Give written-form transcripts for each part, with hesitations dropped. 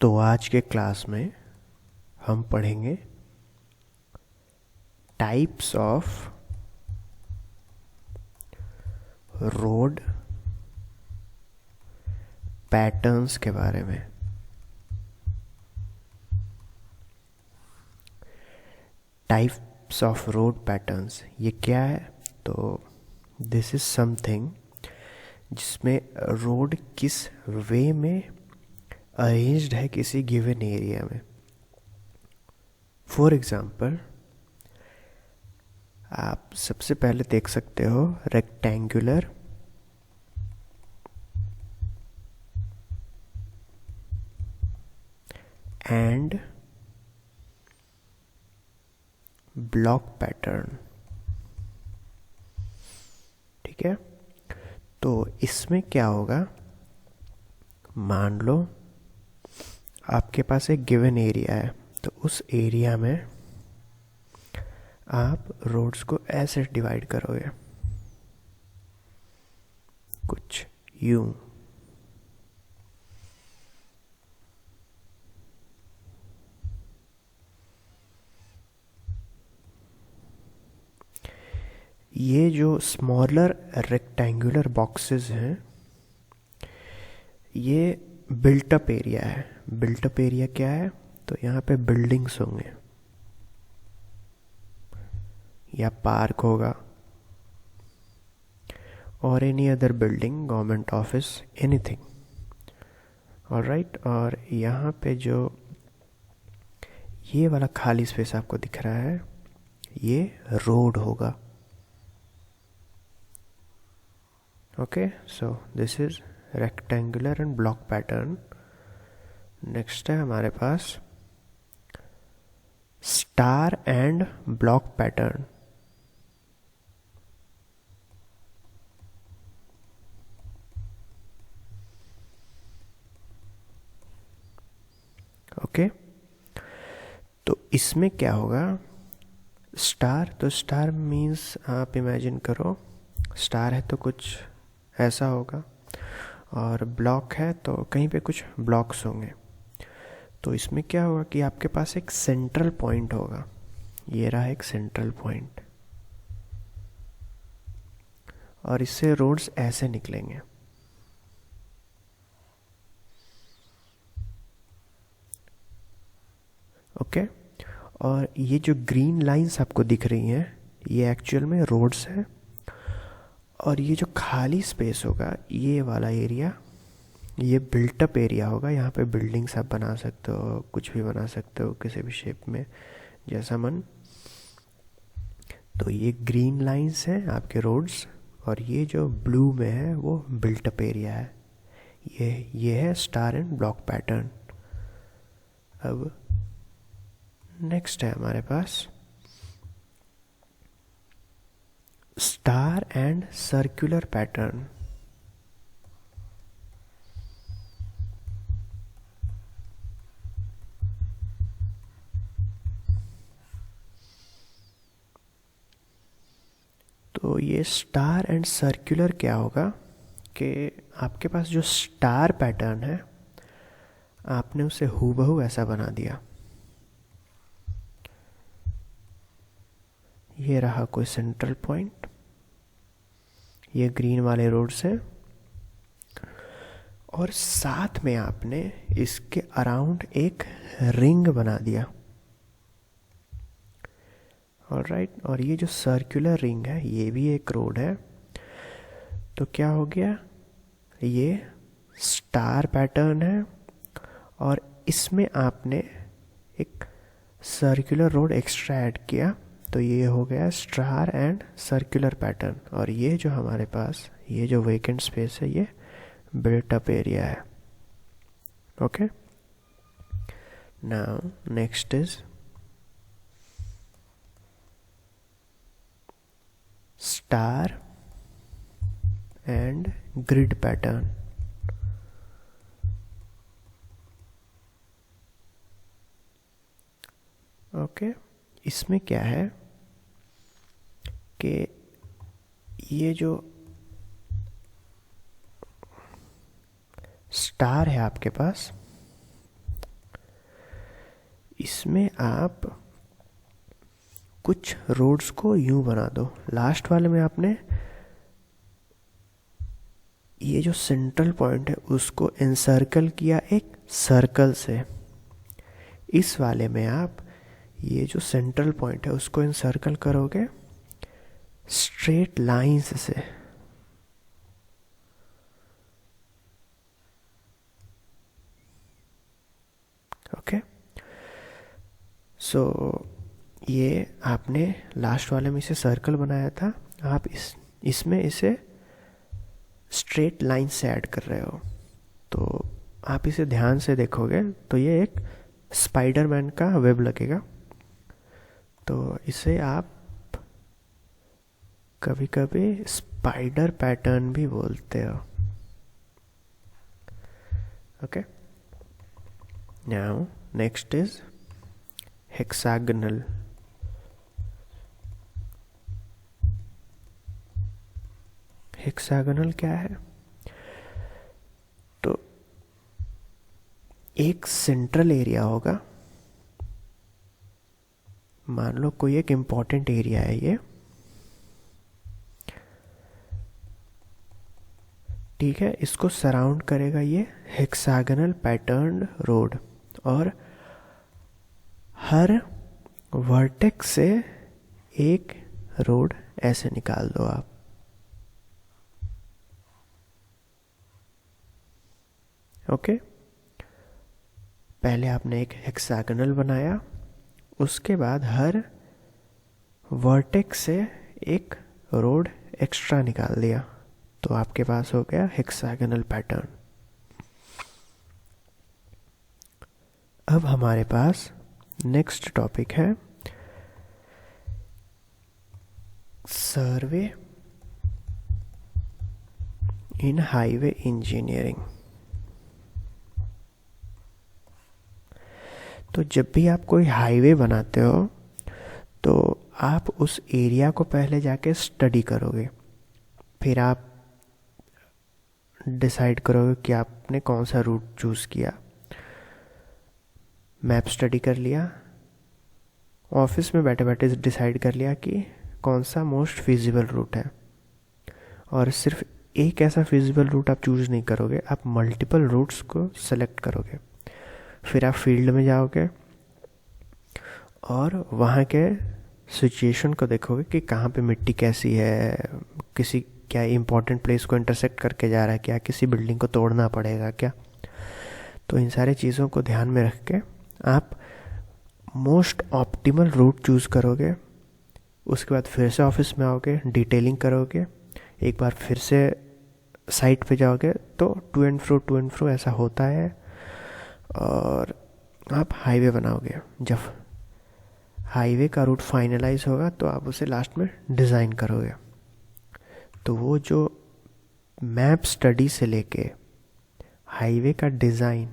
तो आज के क्लास में हम पढ़ेंगे टाइप्स ऑफ रोड पैटर्न्स के बारे में। टाइप्स ऑफ रोड पैटर्न्स ये क्या है? तो दिस इज समथिंग जिसमें रोड किस वे में अरेंज्ड है किसी गिवन एरिया में। फॉर एग्जाम्पल, आप सबसे पहले देख सकते हो रेक्टेंगुलर एंड ब्लॉक पैटर्न। ठीक है, तो इसमें क्या होगा, मान लो आपके पास एक गिवन एरिया है, तो उस एरिया में आप रोड्स को ऐसे डिवाइड करोगे, कुछ यूं। ये जो स्मॉलर रेक्टेंगुलर बॉक्सेस हैं, ये बिल्टअप एरिया है। बिल्टअप एरिया क्या है? तो यहाँ पे बिल्डिंग्स होंगे या पार्क होगा और any other building, government office, anything. Alright, और यहाँ पे जो ये वाला खाली स्पेस आपको दिख रहा है, ये रोड होगा। Okay, so this is rectangular and block pattern. Next है हमारे पास star and block pattern. Okay, तो इसमें क्या होगा, स्टार, तो स्टार मीन्स आप इमेजिन करो स्टार है तो कुछ ऐसा होगा, और ब्लॉक है तो कहीं पे कुछ ब्लॉक्स होंगे। तो इसमें क्या होगा कि आपके पास एक सेंट्रल पॉइंट होगा। ये रहा एक सेंट्रल पॉइंट, और इससे रोड्स ऐसे निकलेंगे। ओके, और ये जो ग्रीन लाइंस आपको दिख रही हैं, ये एक्चुअल में रोड्स हैं। और ये जो खाली स्पेस होगा, ये वाला एरिया, ये बिल्टअप एरिया होगा। यहाँ पे बिल्डिंग्स आप बना सकते हो, कुछ भी बना सकते हो किसी भी शेप में, जैसा मन। तो ये ग्रीन लाइंस हैं आपके रोड्स, और ये जो ब्लू में है वो बिल्टअप एरिया है। ये है स्टार एंड ब्लॉक पैटर्न। अब नेक्स्ट है हमारे पास स्टार एंड सर्कुलर पैटर्न। तो ये स्टार एंड सर्कुलर क्या होगा कि आपके पास जो स्टार पैटर्न है, आपने उसे हूबहू ऐसा बना दिया। ये रहा कोई सेंट्रल पॉइंट, ये ग्रीन वाले रोड से, और साथ में आपने इसके अराउंड एक रिंग बना दिया। ऑलराइट, और ये जो सर्कुलर रिंग है, ये भी एक रोड है। तो क्या हो गया, ये स्टार पैटर्न है, और इसमें आपने एक सर्कुलर रोड एक्स्ट्रा ऐड किया, तो ये हो गया स्टार एंड सर्कुलर पैटर्न। और ये जो हमारे पास ये जो वेकेंट स्पेस है, ये बिल्टअप एरिया है। Okay, now next is star and grid pattern. Okay, इसमें क्या है कि ये जो स्टार है आपके पास, इसमें आप कुछ रोड्स को यूं बना दो। लास्ट वाले में आपने ये जो सेंट्रल पॉइंट है उसको एनसर्कल किया एक सर्कल से। इस वाले में आप ये जो सेंट्रल पॉइंट है उसको एनसर्कल करोगे स्ट्रेट लाइंस से। ओके, सो ये आपने लास्ट वाले में इसे सर्कल बनाया था, आप इसमें इसे स्ट्रेट लाइन से ऐड कर रहे हो। तो आप इसे ध्यान से देखोगे तो ये एक स्पाइडरमैन का वेब लगेगा। तो इसे आप कभी कभी स्पाइडर पैटर्न भी बोलते हो। Okay, now next is hexagonal. Hexagonal क्या है? तो एक सेंट्रल एरिया होगा, मान लो कोई एक इम्पॉर्टेंट एरिया है ये, ठीक है। इसको सराउंड करेगा ये हेक्सागनल पैटर्न रोड, और हर वर्टेक्स से एक रोड ऐसे निकाल दो आप। ओके, पहले आपने एक हेक्सागनल बनाया, उसके बाद हर वर्टेक्स से एक रोड एक्स्ट्रा निकाल दिया, तो आपके पास हो गया हेक्सागनल पैटर्न। अब हमारे पास नेक्स्ट टॉपिक है सर्वे इन हाईवे इंजीनियरिंग। तो जब भी आप कोई हाईवे बनाते हो तो आप उस एरिया को पहले जाके स्टडी करोगे, फिर आप डिसाइड करोगे कि आपने कौन सा रूट चूज़ किया। मैप स्टडी कर लिया, ऑफिस में बैठे बैठे डिसाइड कर लिया कि कौन सा मोस्ट फिजिबल रूट है। और सिर्फ एक ऐसा फिजिबल रूट आप चूज़ नहीं करोगे, आप मल्टीपल रूट्स को सेलेक्ट करोगे। फिर आप फील्ड में जाओगे और वहाँ के सिचुएशन को देखोगे कि कहाँ पे मिट्टी कैसी है, किसी क्या इम्पोर्टेंट प्लेस को इंटरसेक्ट करके जा रहा है क्या, किसी बिल्डिंग को तोड़ना पड़ेगा क्या। तो इन सारी चीज़ों को ध्यान में रख के आप मोस्ट ऑप्टिमल रूट चूज़ करोगे। उसके बाद फिर से ऑफिस में आओगे, डिटेलिंग करोगे, एक बार फिर से साइट पे जाओगे, तो टू एंड फ्रो ऐसा होता है, और आप हाईवे बनाओगे। जब हाईवे का रूट फाइनलाइज होगा तो आप उसे लास्ट में डिज़ाइन करोगे। तो वो जो मैप स्टडी से लेके हाईवे का डिज़ाइन,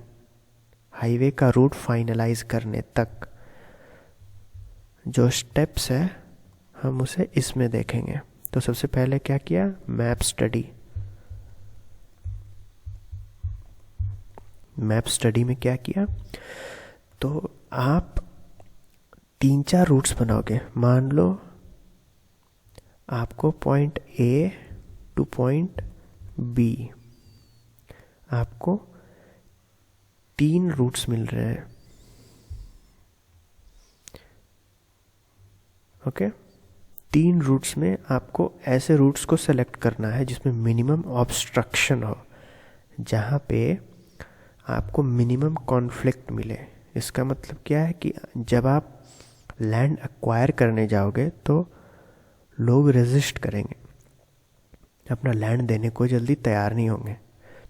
हाईवे का रूट फाइनलाइज करने तक जो स्टेप्स है हम उसे इसमें देखेंगे। तो सबसे पहले क्या किया, मैप स्टडी। मैप स्टडी में क्या किया, तो आप 3-4 रूट्स बनाओगे। मान लो आपको point A to point B, आपको 3 रूट्स मिल रहे हैं। ओके, 3 रूट्स में आपको ऐसे रूट्स को सेलेक्ट करना है जिसमें मिनिमम ऑब्स्ट्रक्शन हो, जहाँ पे आपको मिनिमम कॉन्फ्लिक्ट मिले। इसका मतलब क्या है कि जब आप लैंड एक्वायर करने जाओगे तो लोग रेजिस्ट करेंगे, अपना लैंड देने को जल्दी तैयार नहीं होंगे।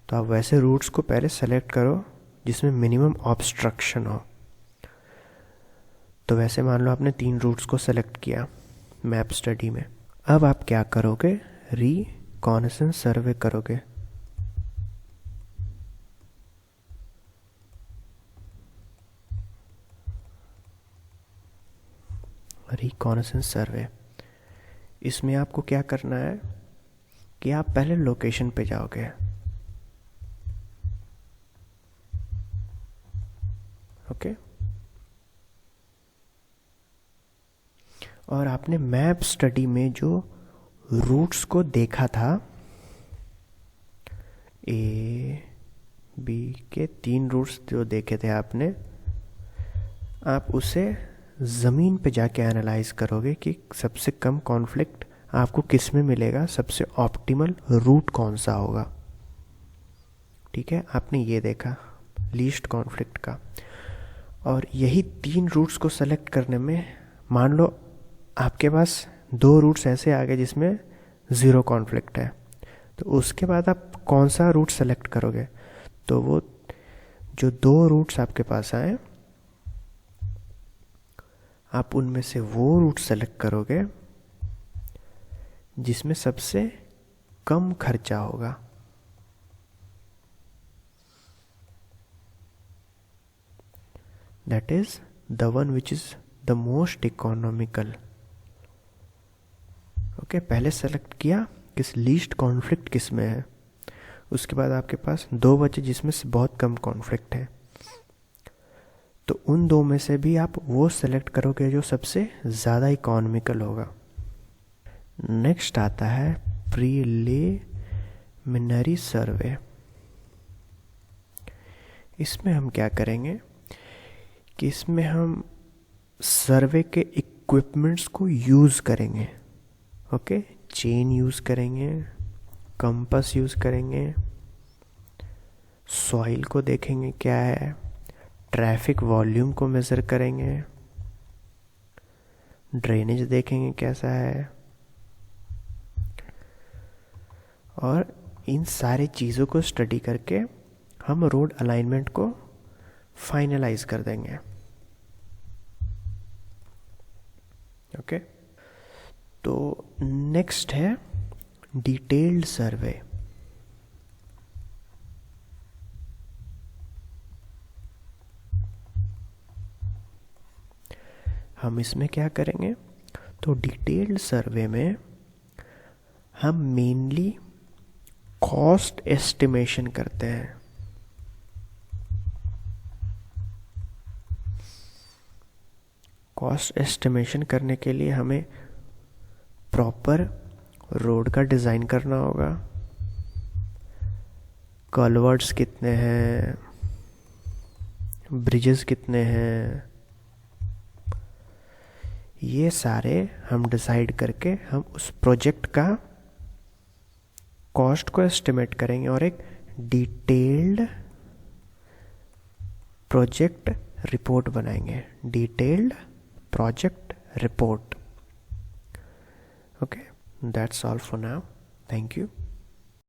तो आप वैसे रूट्स को पहले सेलेक्ट करो जिसमें मिनिमम ऑब्स्ट्रक्शन हो। तो वैसे मान लो आपने 3 रूट्स को सेलेक्ट किया मैप स्टडी में। अब आप क्या करोगे, रिकॉनेसेंस सर्वे करोगे। रिकॉनेसेंस सर्वे, इसमें आपको क्या करना है कि आप पहले लोकेशन पे जाओगे। ओके, और आपने मैप स्टडी में जो रूट्स को देखा था, ए बी के 3 रूट्स जो देखे थे आपने, आप उसे ज़मीन पे जाके एनालाइज करोगे कि सबसे कम कॉन्फ्लिक्ट आपको किस में मिलेगा, सबसे ऑप्टिमल रूट कौन सा होगा। ठीक है, आपने ये देखा लीस्ट कॉन्फ्लिक्ट का। और यही 3 रूट्स को सेलेक्ट करने में, मान लो आपके पास 2 रूट्स ऐसे आ गए जिसमें 0 कॉन्फ्लिक्ट है, तो उसके बाद आप कौन सा रूट सेलेक्ट करोगे? तो वो जो 2 रूट्स आपके पास आए, आप उनमें से वो रूट सेलेक्ट करोगे जिसमें सबसे कम खर्चा होगा। That is the one which is the most economical. Okay, पहले सेलेक्ट किया किस लीस्ट कॉन्फ्लिक्ट किस में है, उसके बाद आपके पास 2 बचे जिसमें से बहुत कम कॉन्फ्लिक्ट है, तो उन 2 में से भी आप वो सेलेक्ट करोगे जो सबसे ज़्यादा इकोनॉमिकल होगा। नेक्स्ट आता है प्रीलिमिनरी सर्वे। इसमें हम क्या करेंगे कि इसमें हम सर्वे के इक्विपमेंट्स को यूज़ करेंगे। ओके, चेन यूज़ करेंगे, कंपास यूज़ करेंगे, सॉइल को देखेंगे क्या है, ट्रैफिक वॉल्यूम को मेज़र करेंगे, ड्रेनेज देखेंगे कैसा है, और इन सारे चीज़ों को स्टडी करके हम रोड अलाइनमेंट को फाइनलाइज कर देंगे। ओके, तो नेक्स्ट है डिटेल्ड सर्वे। हम इसमें क्या करेंगे? तो डिटेल्ड सर्वे में हम मेनली कॉस्ट एस्टिमेशन करते हैं। कॉस्ट एस्टिमेशन करने के लिए हमें प्रॉपर रोड का डिज़ाइन करना होगा, कल्वर्ट्स कितने हैं, ब्रिजेस कितने हैं, ये सारे हम डिसाइड करके हम उस प्रोजेक्ट का कॉस्ट को एस्टिमेट करेंगे और एक डिटेल्ड प्रोजेक्ट रिपोर्ट बनाएंगे, detailed project report. Okay, that's all for now. Thank you.